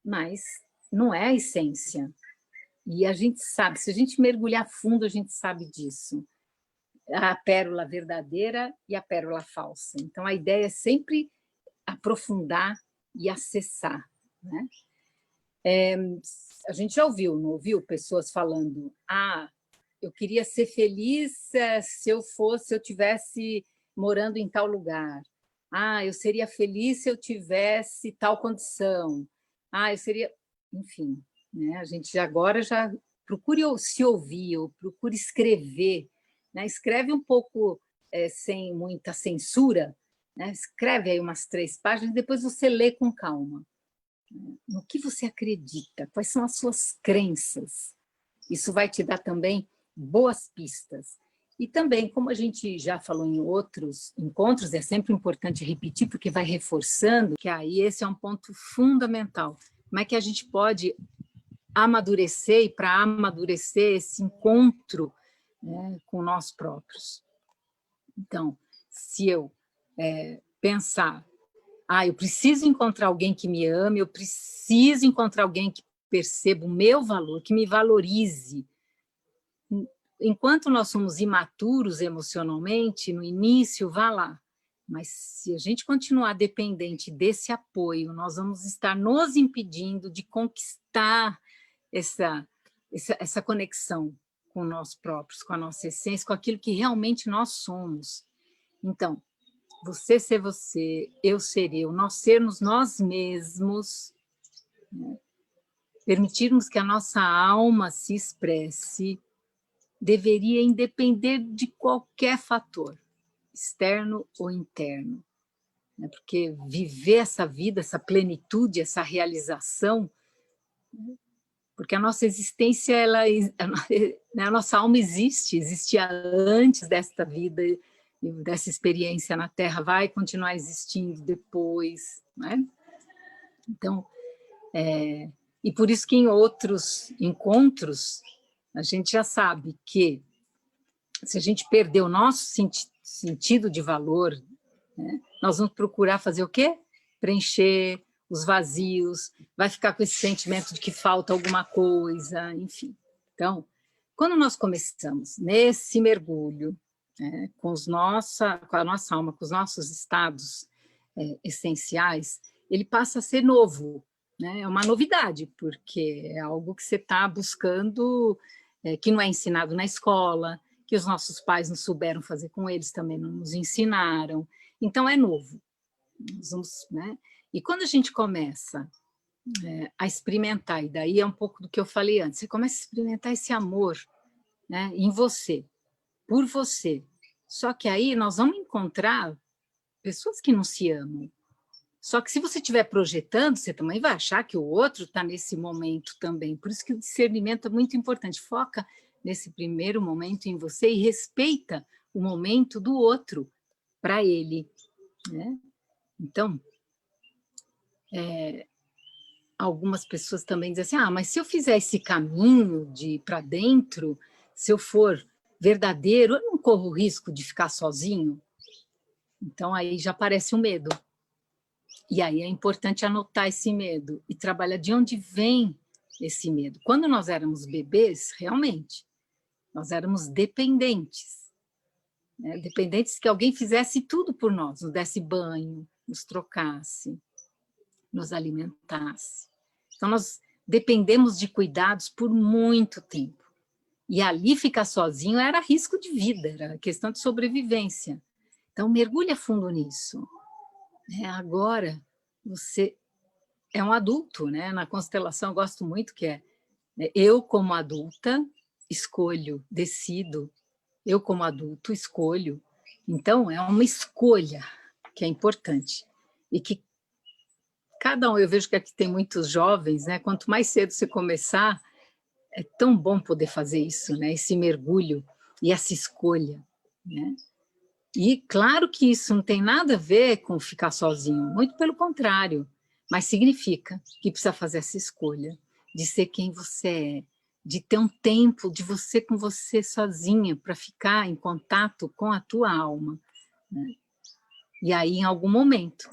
mas não é a essência. E a gente sabe, se a gente mergulhar fundo, a gente sabe disso. A pérola verdadeira e a pérola falsa. Então, a ideia é sempre aprofundar e acessar, né? A gente já ouviu, não ouviu? Pessoas falando, eu queria ser feliz se eu tivesse morando em tal lugar. Eu seria feliz se eu tivesse tal condição. Eu seria... Enfim, né? A gente agora já procure se ouvir, ou procure escrever, né? Escreve um pouco sem muita censura, né? Escreve aí umas 3 páginas, depois você lê com calma. No que você acredita? Quais são as suas crenças? Isso vai te dar também boas pistas. E também, como a gente já falou em outros encontros, é sempre importante repetir, porque vai reforçando, que aí esse é um ponto fundamental. Como é que a gente pode amadurecer, e para amadurecer esse encontro, né, com nós próprios? Então, se eu pensar, eu preciso encontrar alguém que me ame, eu preciso encontrar alguém que perceba o meu valor, que me valorize. Enquanto nós somos imaturos emocionalmente, no início, vá lá. Mas se a gente continuar dependente desse apoio, nós vamos estar nos impedindo de conquistar essa conexão com nós próprios, com a nossa essência, com aquilo que realmente nós somos. Então, você ser você, eu ser eu, nós sermos nós mesmos, né? Permitirmos que a nossa alma se expresse, deveria independer de qualquer fator, externo ou interno, né? Porque viver essa vida, essa plenitude, essa realização, porque a nossa existência, a nossa alma existia antes desta vida, dessa experiência na Terra, vai continuar existindo depois, né? Então, e por isso que em outros encontros, a gente já sabe que se a gente perder o nosso sentido de valor, né, nós vamos procurar fazer o quê? Preencher os vazios, vai ficar com esse sentimento de que falta alguma coisa, enfim. Então, quando nós começamos nesse mergulho, né, com a nossa alma, com os nossos estados essenciais, ele passa a ser novo, né? É uma novidade, porque é algo que você está buscando, que não é ensinado na escola, que os nossos pais não souberam fazer com eles, também não nos ensinaram. Então, é novo. Né? E quando a gente começa a experimentar, e daí é um pouco do que eu falei antes, você começa a experimentar esse amor, né, em você, por você. Só que aí nós vamos encontrar pessoas que não se amam. Só que se você estiver projetando, você também vai achar que o outro está nesse momento também. Por isso que o discernimento é muito importante. Foca nesse primeiro momento em você e respeita o momento do outro para ele, né? Então, algumas pessoas também dizem assim, mas se eu fizer esse caminho de para dentro, se eu for verdadeiro, eu não corro o risco de ficar sozinho? Então, aí já aparece o medo. E aí é importante anotar esse medo e trabalhar de onde vem esse medo. Quando nós éramos bebês, realmente, nós éramos dependentes, né? Dependentes que alguém fizesse tudo por nós, nos desse banho, nos trocasse, nos alimentasse. Então, nós dependemos de cuidados por muito tempo. E ali ficar sozinho era risco de vida, era questão de sobrevivência. Então, mergulha fundo nisso. Agora, você é um adulto, né? Na constelação eu gosto muito que eu como adulta escolho, decido, eu como adulto escolho. Então é uma escolha que é importante. E que cada um, eu vejo que aqui tem muitos jovens, né? Quanto mais cedo você começar, é tão bom poder fazer isso, né? Esse mergulho e essa escolha, né? E claro que isso não tem nada a ver com ficar sozinho, muito pelo contrário, mas significa que precisa fazer essa escolha de ser quem você é, de ter um tempo de você com você sozinha para ficar em contato com a tua alma, né? E aí, em algum momento,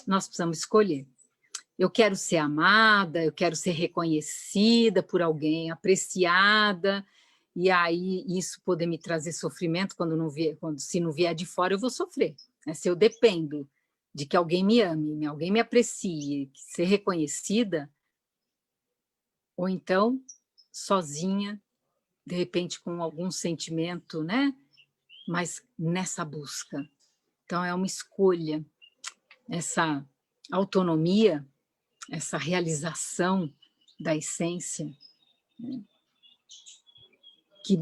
nós precisamos escolher. Eu quero ser amada, eu quero ser reconhecida por alguém, apreciada, e aí isso poder me trazer sofrimento quando não vier, se não vier de fora, eu vou sofrer, né? Se eu dependo de que alguém me ame, alguém me aprecie, ser reconhecida, ou então sozinha, de repente com algum sentimento, né? Mas nessa busca. Então é uma escolha, essa autonomia, essa realização da essência, né? Que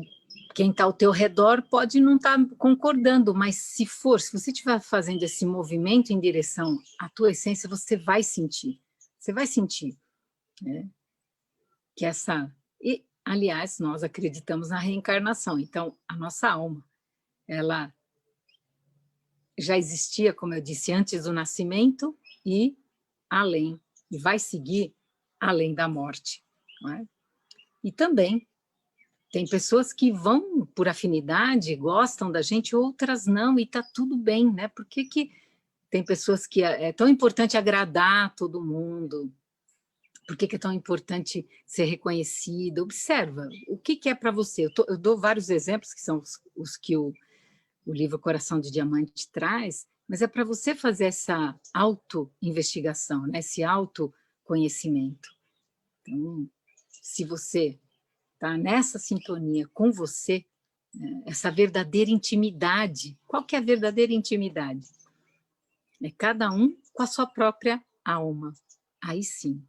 quem está ao teu redor pode não estar concordando, mas se você estiver fazendo esse movimento em direção à tua essência, você vai sentir, né? Que essa... E, aliás, nós acreditamos na reencarnação, então a nossa alma, ela já existia, como eu disse, antes do nascimento e além, e vai seguir além da morte, não é? E também tem pessoas que vão por afinidade, gostam da gente, outras não, e está tudo bem, né? Por que tem pessoas que é tão importante agradar todo mundo? Por que é tão importante ser reconhecido? Observa, o que é para você? Eu dou vários exemplos, que são os que o livro Coração de Diamante traz, mas é para você fazer essa auto-investigação, né? Esse autoconhecimento. Então, se você está nessa sintonia com você, né, essa verdadeira intimidade. Qual que é a verdadeira intimidade? É cada um com a sua própria alma. Aí sim.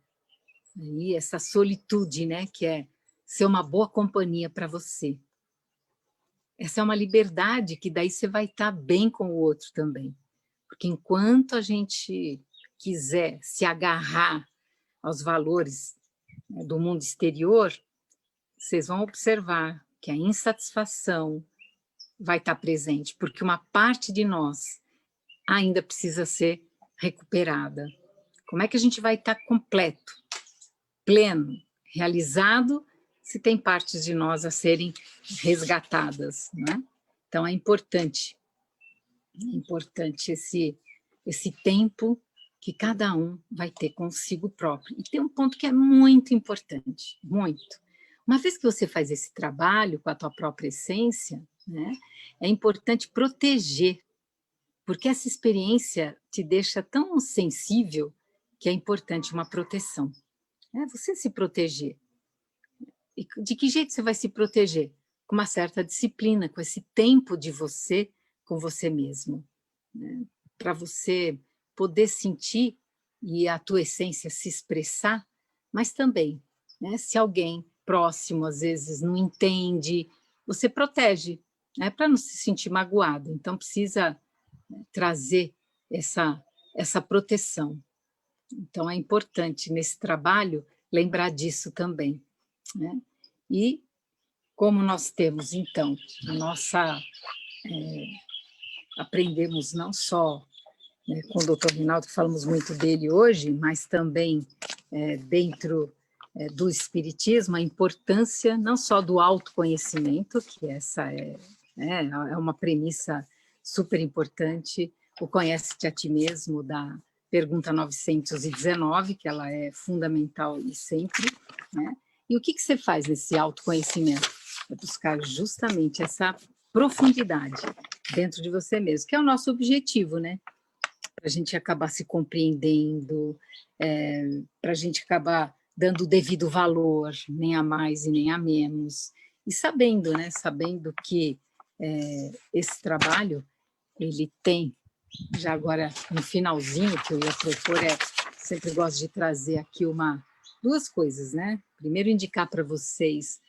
Aí essa solitude, né, que é ser uma boa companhia para você. Essa é uma liberdade que daí você vai estar bem com o outro também. Porque enquanto a gente quiser se agarrar aos valores, né, do mundo exterior, vocês vão observar que a insatisfação vai estar presente, porque uma parte de nós ainda precisa ser recuperada. Como é que a gente vai estar completo, pleno, realizado, se tem partes de nós a serem resgatadas, né? Então é importante esse tempo que cada um vai ter consigo próprio. E tem um ponto que é muito importante, muito. Uma vez que você faz esse trabalho com a tua própria essência, né, é importante proteger, porque essa experiência te deixa tão sensível que é importante uma proteção. É você se proteger. E de que jeito você vai se proteger? Com uma certa disciplina, com esse tempo de você com você mesmo, né? Para você poder sentir e a tua essência se expressar, mas também, né, se alguém próximo às vezes não entende, você protege, né, para não se sentir magoado. Então precisa, né, trazer essa proteção. Então é importante nesse trabalho lembrar disso também, né? E como nós temos então a nossa aprendemos não só, né, com o doutor Rinaldo, que falamos muito dele hoje, mas também dentro do Espiritismo, a importância não só do autoconhecimento, que essa é uma premissa super importante, o Conhece-te a ti mesmo, da pergunta 919, que ela é fundamental e sempre, né? E o que você faz nesse autoconhecimento? É buscar justamente essa profundidade dentro de você mesmo, que é o nosso objetivo, né? Para a gente acabar se compreendendo, para a gente acabar dando o devido valor, nem a mais e nem a menos, e sabendo, né? Sabendo que esse trabalho, ele tem, já agora no finalzinho que eu ia propor, sempre gosto de trazer aqui duas coisas, né? Primeiro, indicar para vocês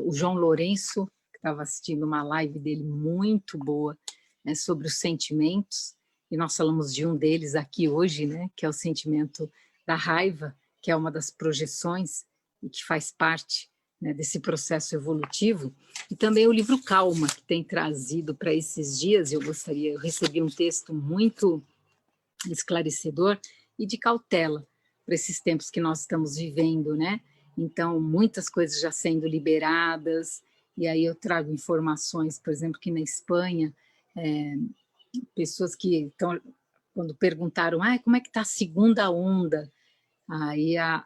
o João Lourenço, que estava assistindo uma live dele muito boa, né, sobre os sentimentos. e nós falamos de um deles aqui hoje, né, que é o sentimento da raiva, que é uma das projeções e que faz parte, né, desse processo evolutivo, e também o livro Calma, que tem trazido para esses dias, eu recebi um texto muito esclarecedor e de cautela para esses tempos que nós estamos vivendo, né? Então, muitas coisas já sendo liberadas, e aí eu trago informações, por exemplo, que na Espanha, pessoas que estão, quando perguntaram, como é que está a segunda onda? Aí a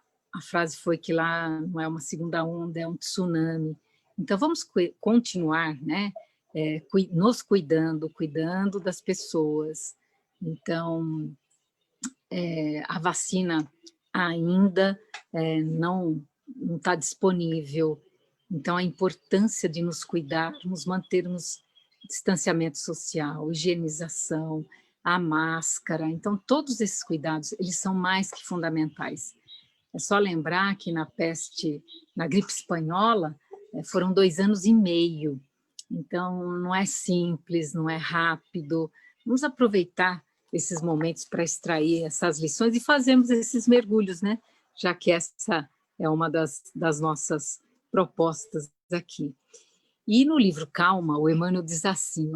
frase foi que lá não é uma segunda onda, é um tsunami. Então, vamos continuar, né? Nos cuidando das pessoas. Então, a vacina ainda não está disponível. Então, a importância de nos cuidarmos, mantermos distanciamento social, higienização, a máscara. Então, todos esses cuidados, eles são mais que fundamentais. É só lembrar que na gripe espanhola, foram 2 anos e meio. Então, não é simples, não é rápido. Vamos aproveitar esses momentos para extrair essas lições e fazermos esses mergulhos, né? Já que essa é uma das nossas propostas aqui. E no livro Calma, o Emmanuel diz assim,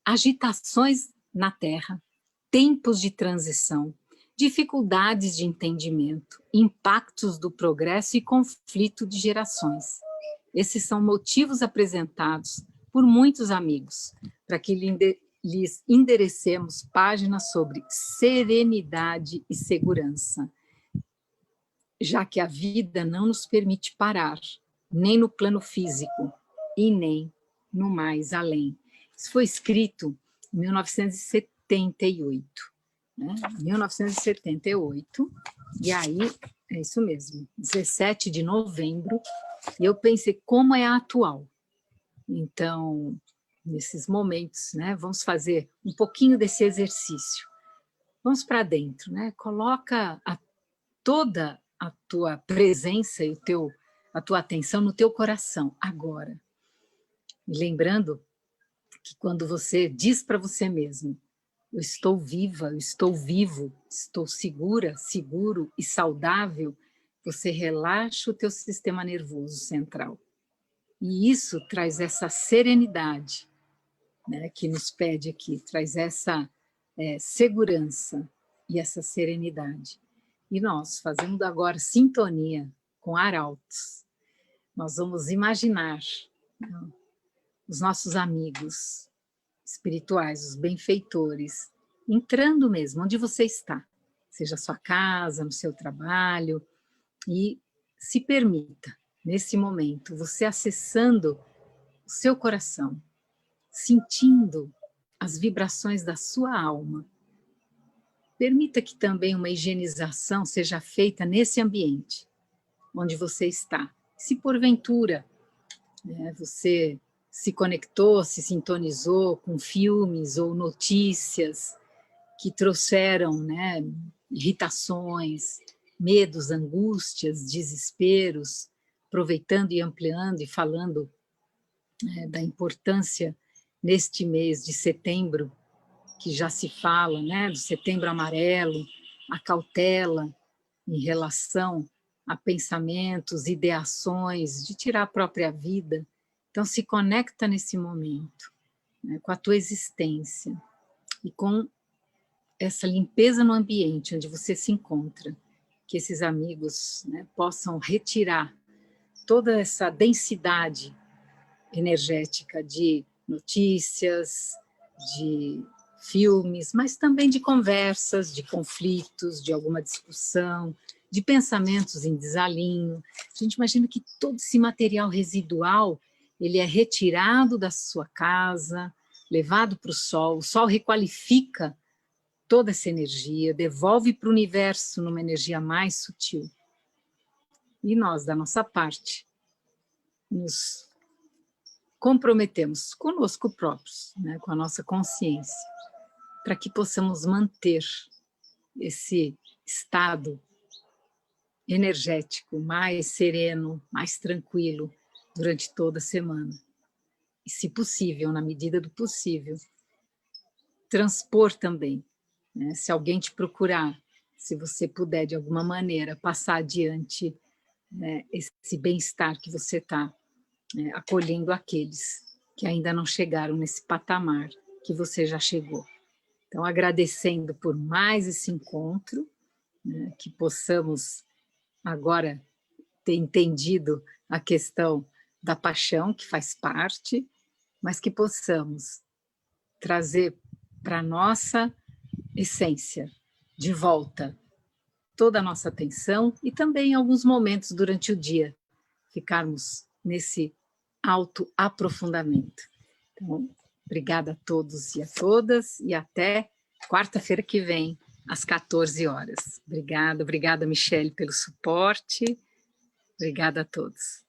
agitações na Terra, tempos de transição, dificuldades de entendimento, impactos do progresso e conflito de gerações. Esses são motivos apresentados por muitos amigos, para que lhes enderecemos páginas sobre serenidade e segurança, já que a vida não nos permite parar, nem no plano físico e nem no mais além. Isso foi escrito em 1978, né? 1978, e aí, é isso mesmo, 17 de novembro, e eu pensei, como é atual? Então, nesses momentos, né, vamos fazer um pouquinho desse exercício. Vamos para dentro, né? Coloca toda a tua presença e a tua atenção no teu coração, agora. E lembrando que quando você diz para você mesmo, eu estou viva, eu estou vivo, estou segura, seguro e saudável, você relaxa o teu sistema nervoso central. E isso traz essa serenidade, né, que nos pede aqui, traz essa segurança e essa serenidade. E nós, fazendo agora sintonia com arautos, nós vamos imaginar, né, os nossos amigos espirituais, os benfeitores, entrando mesmo onde você está, seja a sua casa, no seu trabalho, e se permita, nesse momento, você acessando o seu coração, sentindo as vibrações da sua alma. Permita que também uma higienização seja feita nesse ambiente, onde você está. Se porventura, né, você se conectou, se sintonizou com filmes ou notícias que trouxeram, né, irritações, medos, angústias, desesperos, aproveitando e ampliando e falando, da importância neste mês de setembro, que já se fala, né, do setembro amarelo, a cautela em relação a pensamentos, ideações, de tirar a própria vida. Então, se conecta nesse momento, né, com a tua existência e com essa limpeza no ambiente onde você se encontra, que esses amigos, né, possam retirar toda essa densidade energética de notícias, de filmes, mas também de conversas, de conflitos, de alguma discussão, de pensamentos em desalinho. A gente imagina que todo esse material residual, ele é retirado da sua casa, levado para o sol requalifica toda essa energia, devolve para o universo numa energia mais sutil. E nós, da nossa parte, nos comprometemos conosco próprios, né, com a nossa consciência, para que possamos manter esse estado energético mais sereno, mais tranquilo durante toda a semana. E, se possível, na medida do possível, transpor também né? Se alguém te procurar, se você puder, de alguma maneira, passar adiante, né, esse bem-estar que você está, né, acolhendo aqueles que ainda não chegaram nesse patamar que você já chegou. Então, agradecendo por mais esse encontro, né, que possamos agora ter entendido a questão da paixão, que faz parte, mas que possamos trazer para a nossa essência, de volta, toda a nossa atenção e também em alguns momentos durante o dia, ficarmos nesse autoaprofundamento. Então, obrigada a todos e a todas e até quarta-feira que vem, às 14 horas. Obrigada, Michele, pelo suporte. Obrigada a todos.